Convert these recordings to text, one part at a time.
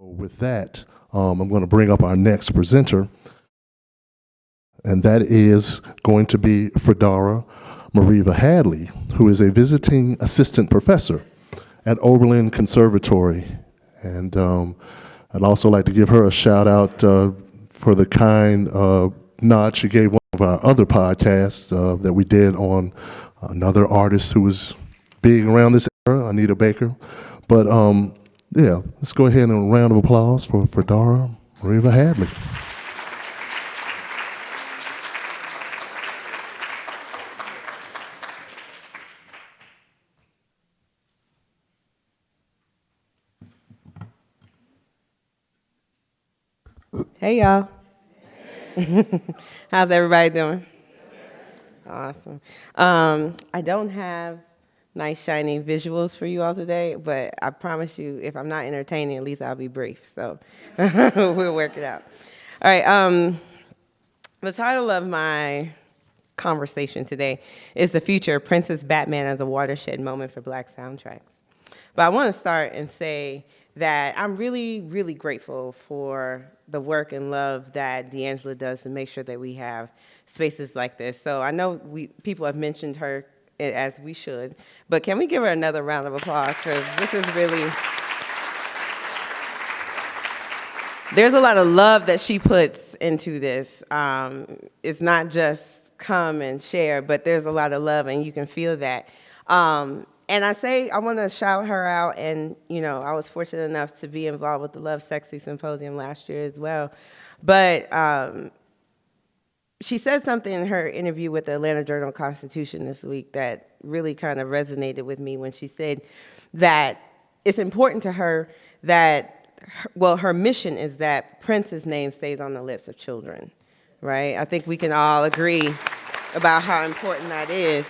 With that, I'm going to bring up our next presenter, and that is going to be Fredara Mareva Hadley, who is a visiting assistant professor at Oberlin Conservatory. And I'd also like to give her a shout out for the kind nod she gave one of our other podcasts that we did on another artist who was big around this era, Anita Baker. But yeah, let's go ahead and a round of applause for Fredara Mareva Hadley. Hey, y'all. How's everybody doing? Awesome. I don't have nice, shiny visuals for you all today, but I promise you, if I'm not entertaining, at least I'll be brief. So we'll work it out. All right. The title of my conversation today is The Future, Prince's Batman as a Watershed Moment for Black Soundtracks. But I want to start and say that I'm really, really grateful for the work and love that D'Angela does to make sure that we have spaces like this. So I know people have mentioned her, as we should, but can we give her another round of applause, because this is really, there's a lot of love that she puts into this. It's not just come and share, but there's a lot of love, and you can feel that. And I want to shout her out, and I was fortunate enough to be involved with the Love Sexy Symposium last year as well. But she said something in her interview with the Atlanta Journal-Constitution this week that really kind of resonated with me when she said that it's important to her that, her mission is that Prince's name stays on the lips of children, right? I think we can all agree about how important that is.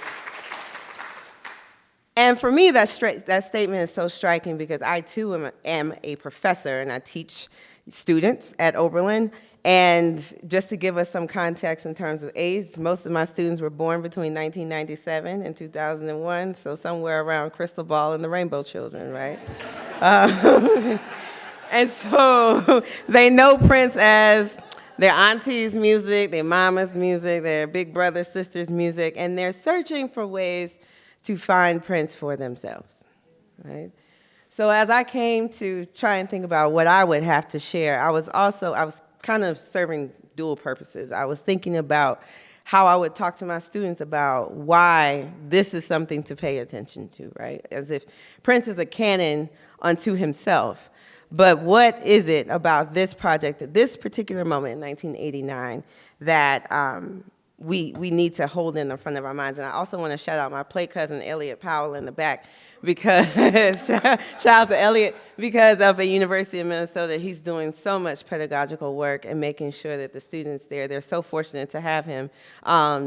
And for me, that statement is so striking because I, too, am a professor, and I teach students at Oberlin. And just to give us some context in terms of age, most of my students were born between 1997 and 2001, so somewhere around Crystal Ball and the Rainbow Children, right? And so they know Prince as their auntie's music, their mama's music, their big brother, sister's music, and they're searching for ways to find Prince for themselves, right? So as I came to try and think about what I would have to share, I was kind of serving dual purposes. I was thinking about how I would talk to my students about why this is something to pay attention to, right? As if Prince is a canon unto himself. But what is it about this project at this particular moment in 1989 that we need to hold in the front of our minds? And I also want to shout out my play cousin, Elliot Powell, in the back, because, shout out to Elliot, because up at University of Minnesota, he's doing so much pedagogical work and making sure that the students there, they're so fortunate to have him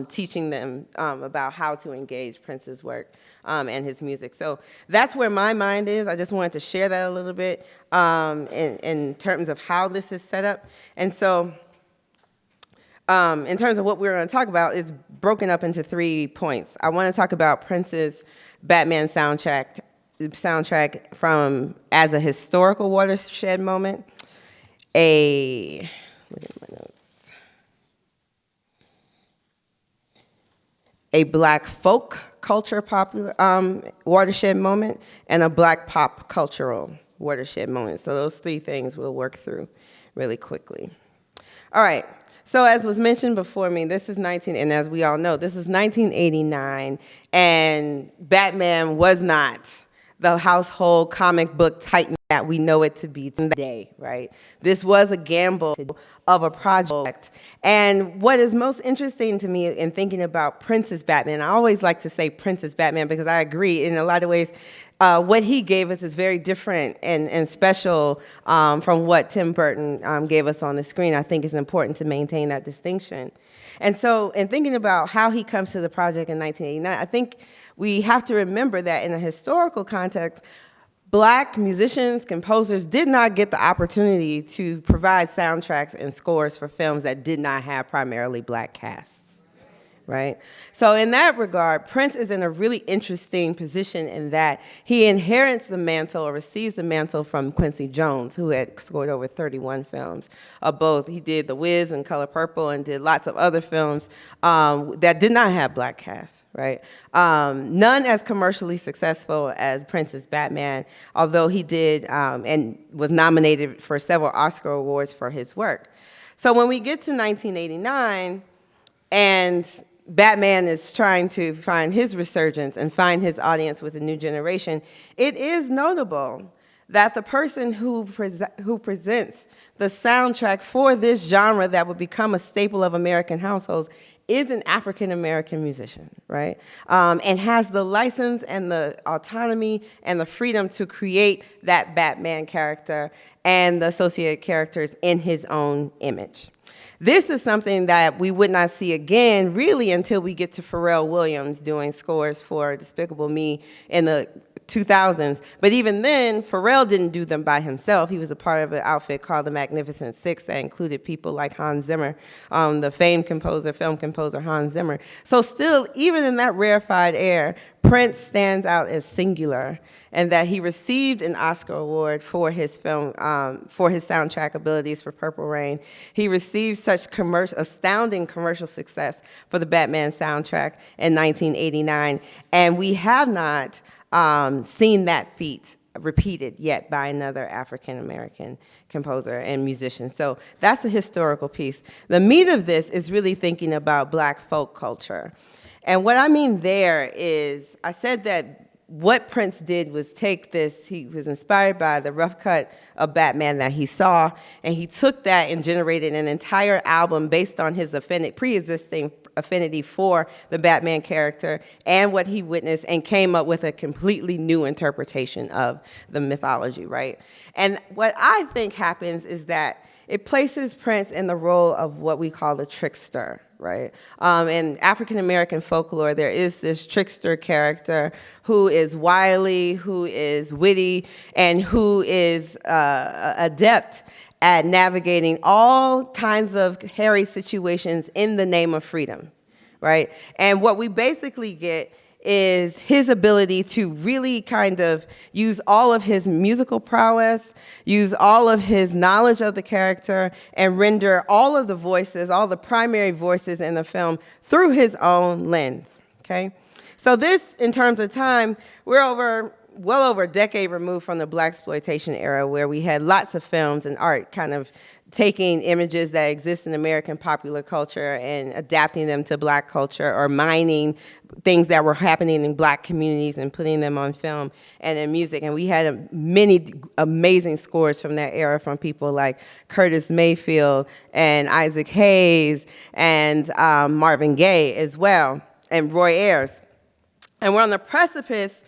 teaching them about how to engage Prince's work and his music. So that's where my mind is. I just wanted to share that a little bit in terms of how this is set up. And so in terms of what we're going to talk about, it's broken up into 3 points. I want to talk about Prince's Batman soundtrack as a historical watershed moment, look at my notes, a Black folk culture watershed moment, and a Black pop cultural watershed moment. So those 3 things we'll work through really quickly. All right. So as was mentioned before me, and as we all know, this is 1989, and Batman was not the household comic book titan that we know it to be today, right? This was a gamble of a project. And what is most interesting to me in thinking about Prince's Batman, I always like to say Prince's Batman because I agree in a lot of ways, what he gave us is very different and special from what Tim Burton gave us on the screen. I think it's important to maintain that distinction. And so in thinking about how he comes to the project in 1989, I think we have to remember that in a historical context, Black musicians, composers did not get the opportunity to provide soundtracks and scores for films that did not have primarily Black casts, right? So in that regard, Prince is in a really interesting position in that he inherits the mantle or receives the mantle from Quincy Jones, who had scored over 31 films of both. He did The Wiz and Color Purple and did lots of other films that did not have black casts, right? None as commercially successful as Prince's Batman, although he did and was nominated for several Oscar awards for his work. So when we get to 1989, and Batman is trying to find his resurgence and find his audience with a new generation, it is notable that the person who presents the soundtrack for this genre that would become a staple of American households is an African-American musician, right? And has the license and the autonomy and the freedom to create that Batman character and the associated characters in his own image. This is something that we would not see again really until we get to Pharrell Williams doing scores for Despicable Me in the 2000s. But even then, Pharrell didn't do them by himself. He was a part of an outfit called the Magnificent Six that included people like Hans Zimmer, the famed composer, film composer Hans Zimmer. So still, even in that rarefied air, Prince stands out as singular, and that he received an Oscar award for his film, for his soundtrack abilities for Purple Rain. He received such astounding commercial success for the Batman soundtrack in 1989, and we have not seen that feat repeated yet by another African-American composer and musician. So that's a historical piece. The meat of this is really thinking about Black folk culture. And what I mean there is, I said that what Prince did was take this, he was inspired by the rough cut of Batman that he saw, and he took that and generated an entire album based on his pre-existing affinity for the Batman character and what he witnessed, and came up with a completely new interpretation of the mythology, right? And what I think happens is that it places Prince in the role of what we call the trickster, right? In African-American folklore, there is this trickster character who is wily, who is witty, and who is adept at navigating all kinds of hairy situations in the name of freedom, right? And what we basically get is his ability to really kind of use all of his musical prowess, use all of his knowledge of the character, and render all of the voices, all the primary voices in the film through his own lens, okay? So this, in terms of time, we're well over a decade removed from the blaxploitation era, where we had lots of films and art kind of taking images that exist in American popular culture and adapting them to Black culture, or mining things that were happening in Black communities and putting them on film and in music. And we had many amazing scores from that era from people like Curtis Mayfield and Isaac Hayes and Marvin Gaye as well, and Roy Ayers. And we're on the precipice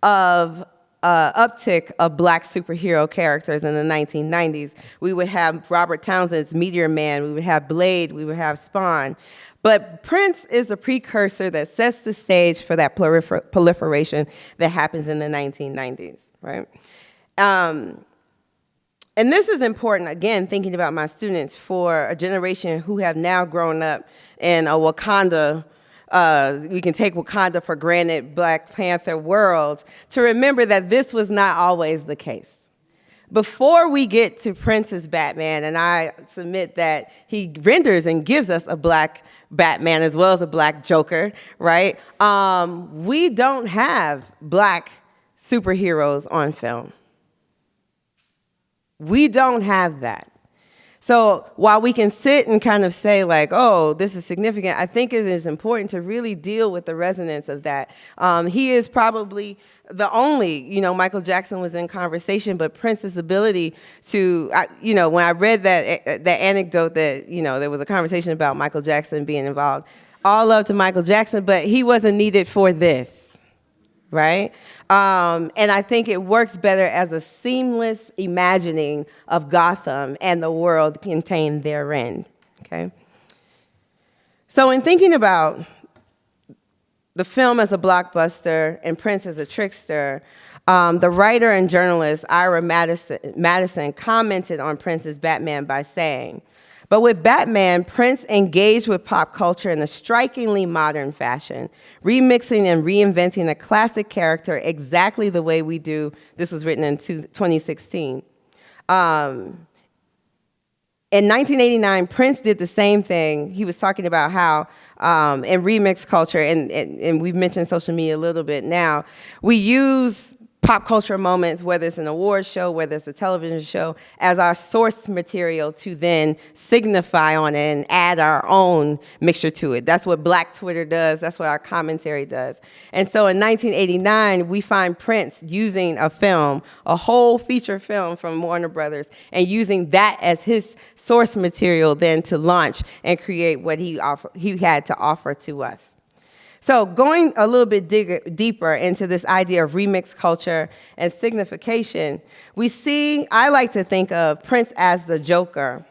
of uptick of Black superhero characters in the 1990s. We would have Robert Townsend's Meteor Man, we would have Blade, we would have Spawn. But Prince is the precursor that sets the stage for that proliferation that happens in the 1990s, right? And this is important, again, thinking about my students, for a generation who have now grown up in a Wakanda, we can take Wakanda for granted, Black Panther world, to remember that this was not always the case. Before we get to Prince's Batman, and I submit that he renders and gives us a Black Batman as well as a Black Joker, right? We don't have Black superheroes on film. We don't have that. So while we can sit and kind of say like, oh, this is significant, I think it is important to really deal with the resonance of that. He is probably the only, Michael Jackson was in conversation, but Prince's ability to, when I read that anecdote that, there was a conversation about Michael Jackson being involved, all love to Michael Jackson, but he wasn't needed for this. Right? And I think it works better as a seamless imagining of Gotham and the world contained therein, okay? So in thinking about the film as a blockbuster and Prince as a trickster, the writer and journalist Ira Madison commented on Prince's Batman by saying, But with Batman, Prince engaged with pop culture in a strikingly modern fashion, remixing and reinventing a classic character exactly the way we do. This was written in 2016. In 1989, Prince did the same thing. He was talking about how in remix culture, and we've mentioned social media a little bit now, we use pop culture moments, whether it's an award show, whether it's a television show, as our source material to then signify on it and add our own mixture to it. That's what Black Twitter does. That's what our commentary does. And so in 1989, we find Prince using a film, a whole feature film from Warner Brothers, and using that as his source material then to launch and create what he had to offer to us. So going a little bit deeper into this idea of remix culture and signification, we see, I like to think of Prince as the Joker,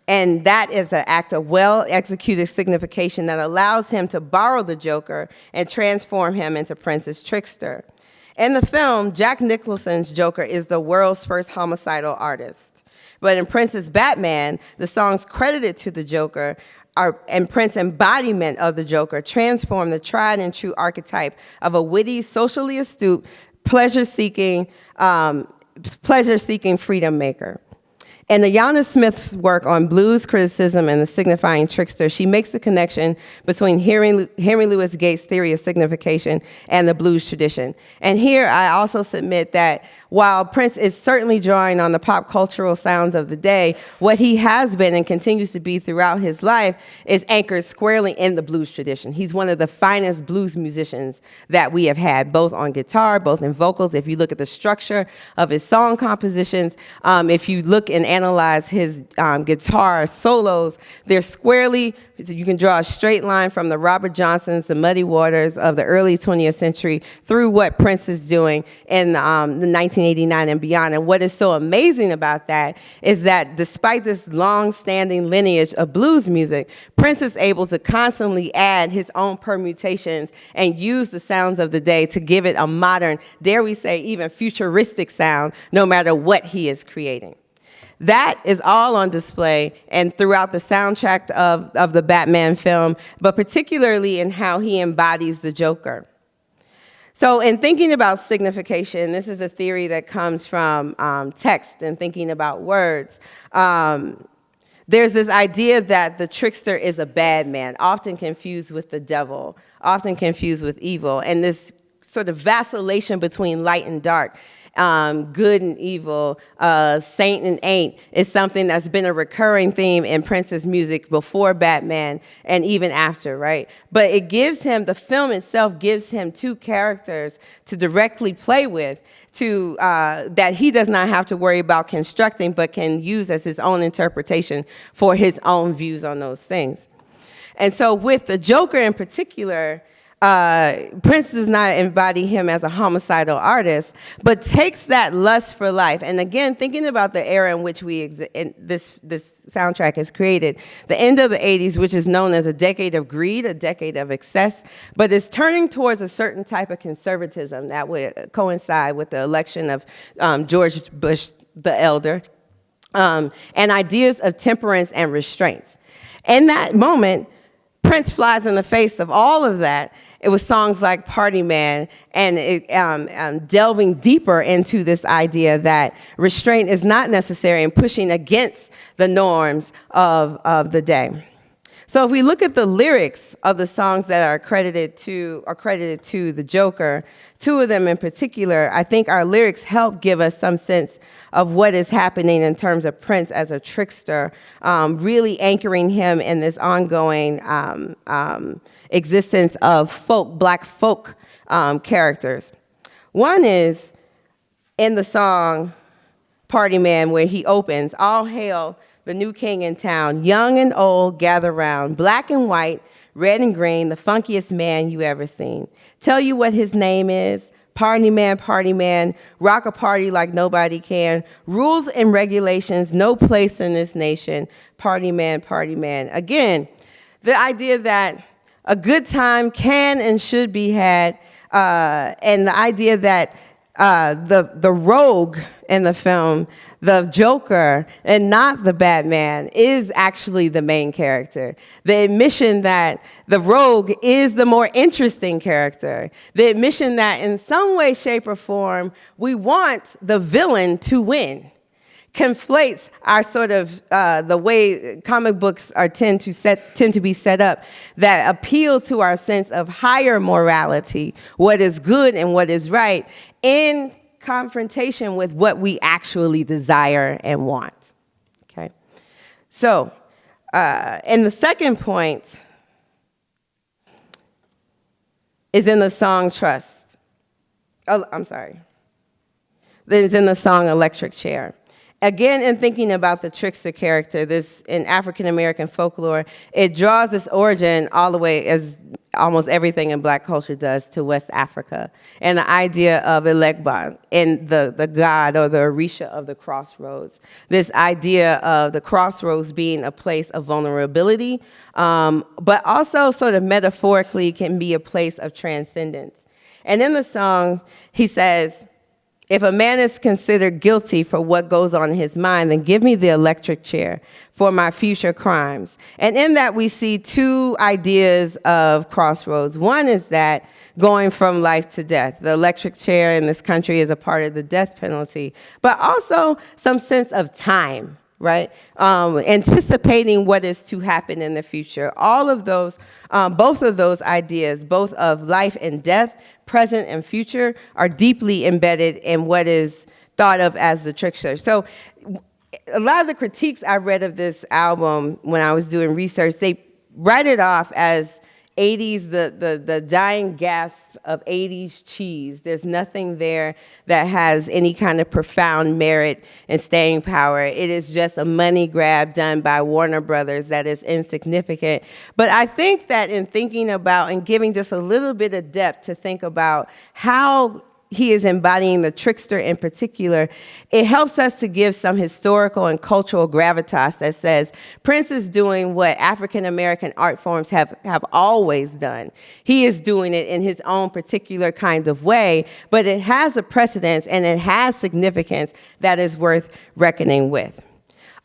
and that is an act of well-executed signification that allows him to borrow the Joker and transform him into Prince's trickster. In the film, Jack Nicholson's Joker is the world's first homicidal artist. But in Prince's Batman, the songs credited to the Joker and Prince's embodiment of the Joker transformed the tried and true archetype of a witty, socially astute, pleasure-seeking freedom maker. In Ayanna Smith's work on blues criticism and the signifying trickster, she makes the connection between Henry Louis Gates' theory of signification and the blues tradition. And here I also submit that while Prince is certainly drawing on the pop cultural sounds of the day, what he has been and continues to be throughout his life is anchored squarely in the blues tradition. He's one of the finest blues musicians that we have had, both on guitar, both in vocals. If you look at the structure of his song compositions, if you look and analyze his guitar solos, they're squarely, you can draw a straight line from the Robert Johnsons, the Muddy Waters of the early 20th century through what Prince is doing in the 1989 and beyond. And what is so amazing about that is that despite this long-standing lineage of blues music, Prince is able to constantly add his own permutations and use the sounds of the day to give it a modern, dare we say, even futuristic sound, no matter what he is creating. That is all on display and throughout the soundtrack of the Batman film, but particularly in how he embodies the Joker. So in thinking about signification, this is a theory that comes from text and thinking about words. There's this idea that the trickster is a bad man, often confused with the devil, often confused with evil, and this sort of vacillation between light and dark. Good and evil, saint and ain't, is something that's been a recurring theme in Prince's music before Batman and even after, right? But it gives him, the film itself gives him two characters to directly play with, that he does not have to worry about constructing, but can use as his own interpretation for his own views on those things. And so with the Joker in particular, Prince does not embody him as a homicidal artist, but takes that lust for life. And again, thinking about the era in which this soundtrack is created, the end of the 80s, which is known as a decade of greed, a decade of excess, but is turning towards a certain type of conservatism that would coincide with the election of George Bush the Elder, and ideas of temperance and restraints. In that moment, Prince flies in the face of all of that. It was songs like Party Man and delving deeper into this idea that restraint is not necessary and pushing against the norms of the day. So if we look at the lyrics of the songs that are credited to the Joker, two of them in particular, I think our lyrics help give us some sense of what is happening in terms of Prince as a trickster, really anchoring him in this ongoing existence of black folk characters. One is in the song Party Man, where he opens, "All hail the new king in town, young and old gather round, black and white, red and green, the funkiest man you ever seen. Tell you what his name is, party man, rock a party like nobody can, rules and regulations, no place in this nation, party man. Again, the idea that a good time can and should be had, and the idea that the rogue in the film, the Joker, and not the Batman, is actually the main character. The admission that the rogue is the more interesting character. The admission that in some way, shape, or form, we want the villain to win, conflates our sort of the way comic books tend to be set up, that appeal to our sense of higher morality, what is good and what is right, in confrontation with what we actually desire and want. Okay, so and the second point is in the song Trust. Oh, I'm sorry. It's in the song Electric Chair. Again, in thinking about the trickster character, this in African-American folklore, it draws its origin all the way, as almost everything in Black culture does, to West Africa. And the idea of Elegba, and the god or the Orisha of the crossroads. This idea of the crossroads being a place of vulnerability, but also sort of metaphorically can be a place of transcendence. And in the song, he says, if a man is considered guilty for what goes on in his mind, then give me the electric chair for my future crimes. And in that, we see two ideas of crossroads. One is that going from life to death. The electric chair in this country is a part of the death penalty, but also some sense of time, right? Anticipating what is to happen in the future. All of those, both of those ideas, both of life and death, present and future, are deeply embedded in what is thought of as the trickster. So a lot of the critiques I read of this album when I was doing research, they write it off as 80s, the dying gasp of 80s cheese. There's nothing there that has any kind of profound merit and staying power. It is just a money grab done by Warner Brothers that is insignificant. But I think that in thinking about and giving just a little bit of depth to think about how he is embodying the trickster in particular, it helps us to give some historical and cultural gravitas that says Prince is doing what African-American art forms have always done. He is doing it in his own particular kind of way, but it has a precedence and it has significance that is worth reckoning with.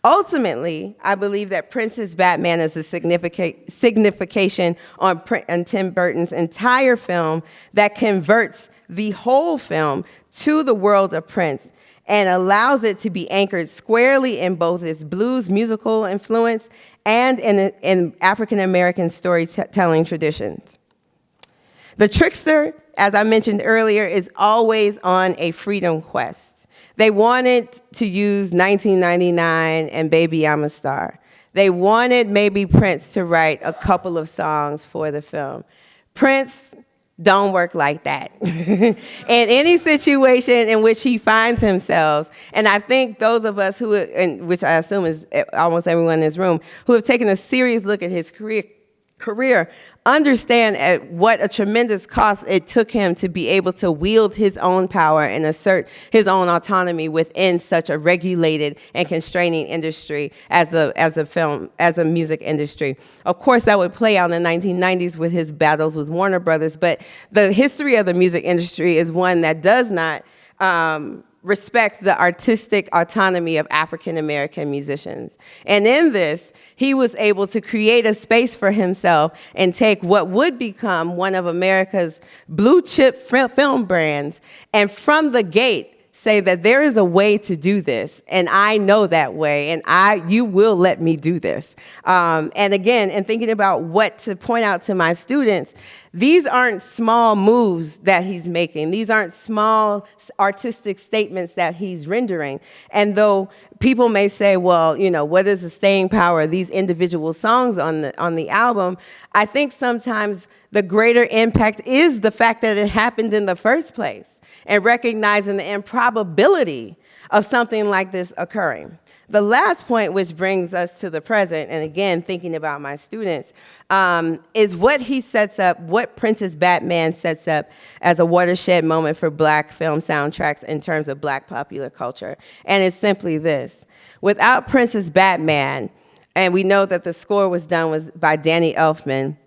Ultimately, I believe that Prince's Batman is a signification on Tim Burton's entire film that converts the whole film to the world of Prince and allows it to be anchored squarely in both its blues musical influence and in African-American storytelling traditions. The trickster, as I mentioned earlier, is always on a freedom quest. They wanted to use 1999 and Baby I'm a Star. They wanted maybe Prince to write a couple of songs for the film. Prince don't work like that. In any situation in which he finds himself, and I think those of us who, and which I assume is almost everyone in this room, who have taken a serious look at his career, understand at what a tremendous cost it took him to be able to wield his own power and assert his own autonomy within such a regulated and constraining industry as a music industry. Of course, that would play out in the 1990s with his battles with Warner Brothers, but the history of the music industry is one that does not respect the artistic autonomy of African-American musicians. And in this, he was able to create a space for himself and take what would become one of America's blue chip film brands, and from the gate say that there is a way to do this, and I know that way, and you will let me do this. And again, in thinking about what to point out to my students, these aren't small moves that he's making. These aren't small artistic statements that he's rendering. And though people may say, well, you know, what is the staying power of these individual songs on the album? I think sometimes the greater impact is the fact that it happened in the first place, and recognizing the improbability of something like this occurring. The last point, which brings us to the present, and again, thinking about my students, is what he sets up, what Prince's Batman sets up as a watershed moment for Black film soundtracks in terms of Black popular culture. And it's simply this. Without Prince's Batman, and we know that the score was done by Danny Elfman,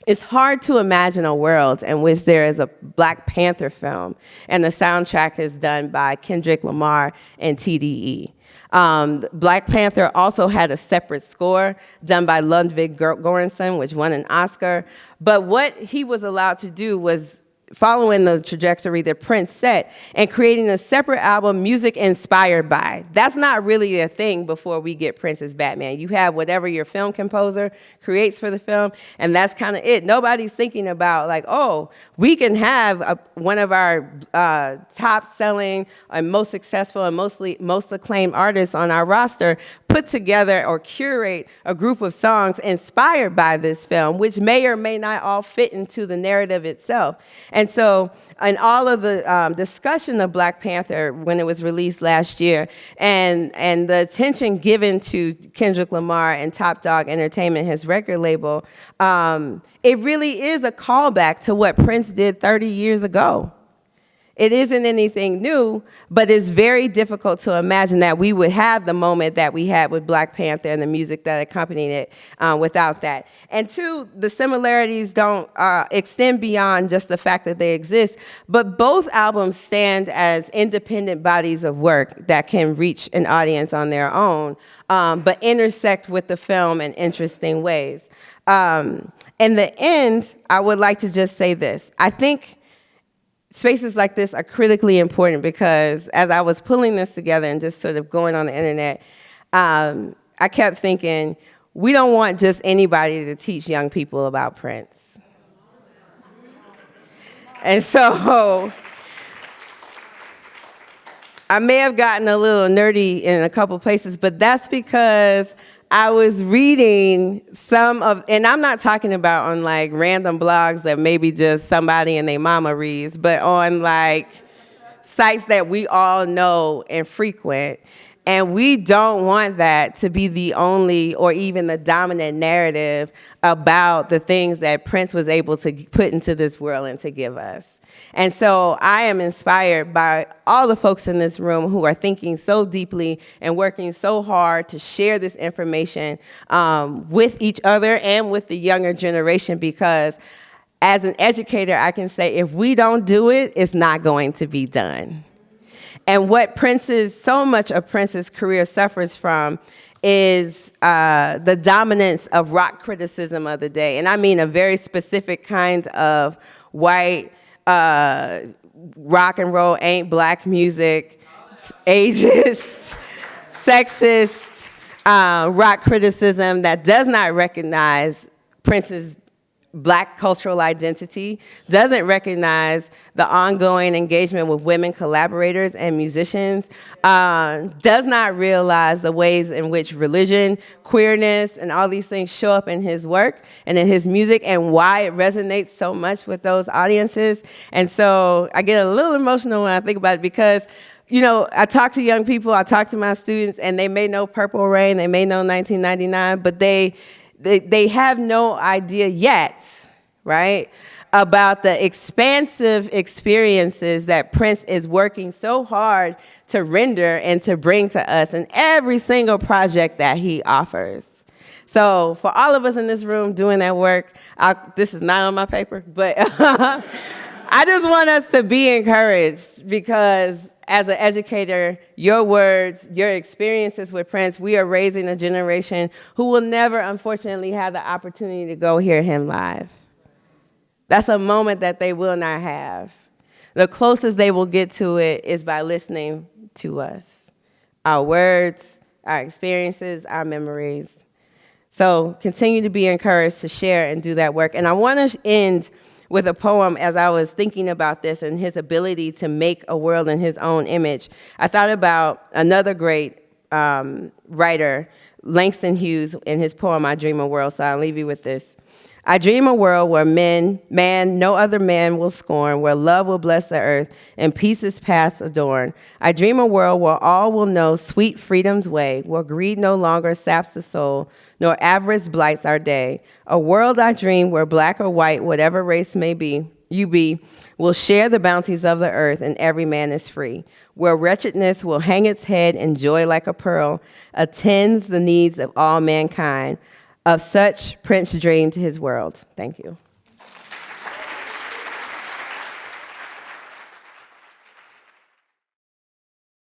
It's hard to imagine a world in which there is a Black Panther film and the soundtrack is done by Kendrick Lamar and TDE. Black Panther also had a separate score done by Ludwig Göransson, which won an Oscar. But what he was allowed to do was following the trajectory that Prince set and creating a separate album, music inspired by. That's not really a thing before we get Prince's Batman. You have whatever your film composer creates for the film, and that's kind of it. Nobody's thinking about like, oh, we can have one of our top selling and most successful and most acclaimed artists on our roster put together or curate a group of songs inspired by this film, which may or may not all fit into the narrative itself. And so in all of the discussion of Black Panther when it was released last year and the attention given to Kendrick Lamar and Top Dog Entertainment, his record label, it really is a callback to what Prince did 30 years ago. It isn't anything new, but it's very difficult to imagine that we would have the moment that we had with Black Panther and the music that accompanied it without that. And two, the similarities don't extend beyond just the fact that they exist, but both albums stand as independent bodies of work that can reach an audience on their own, but intersect with the film in interesting ways. In the end, I would like to just say this. I think spaces like this are critically important because as I was pulling this together and just sort of going on the internet, I kept thinking, we don't want just anybody to teach young people about Prince. And so I may have gotten a little nerdy in a couple places, but that's because I was reading and I'm not talking about on like random blogs that maybe just somebody and their mama reads, but on like sites that we all know and frequent. And we don't want that to be the only or even the dominant narrative about the things that Prince was able to put into this world and to give us. And so I am inspired by all the folks in this room who are thinking so deeply and working so hard to share this information with each other and with the younger generation, because as an educator, I can say if we don't do it, it's not going to be done. And what so much of Prince's career suffers from is the dominance of rock criticism of the day. And I mean a very specific kind of white rock and roll ain't black music, ageist, sexist rock criticism that does not recognize Prince's Black cultural identity, doesn't recognize the ongoing engagement with women collaborators and musicians, does not realize the ways in which religion, queerness, and all these things show up in his work and in his music and why it resonates so much with those audiences. And so I get a little emotional when I think about it because I talk to young people, I talk to my students, and they may know Purple Rain, they may know 1999, but they have no idea yet, right, about the expansive experiences that Prince is working so hard to render and to bring to us in every single project that he offers. So for all of us in this room doing that work, this is not on my paper, but I just want us to be encouraged because as an educator, your words, your experiences with Prince, we are raising a generation who will never, unfortunately, have the opportunity to go hear him live. That's a moment that they will not have. The closest they will get to it is by listening to us, our words, our experiences, our memories. So continue to be encouraged to share and do that work. And I want to end with a poem as I was thinking about this and his ability to make a world in his own image. I thought about another great writer, Langston Hughes, in his poem, I Dream a World, so I'll leave you with this. I dream a world where man, no other man will scorn, where love will bless the earth, and peace's paths adorn. I dream a world where all will know sweet freedom's way, where greed no longer saps the soul, nor avarice blights our day. A world I dream where black or white, whatever race may be, you be, will share the bounties of the earth, and every man is free. Where wretchedness will hang its head and joy like a pearl attends the needs of all mankind. Of such Prince dreamed his world. Thank you.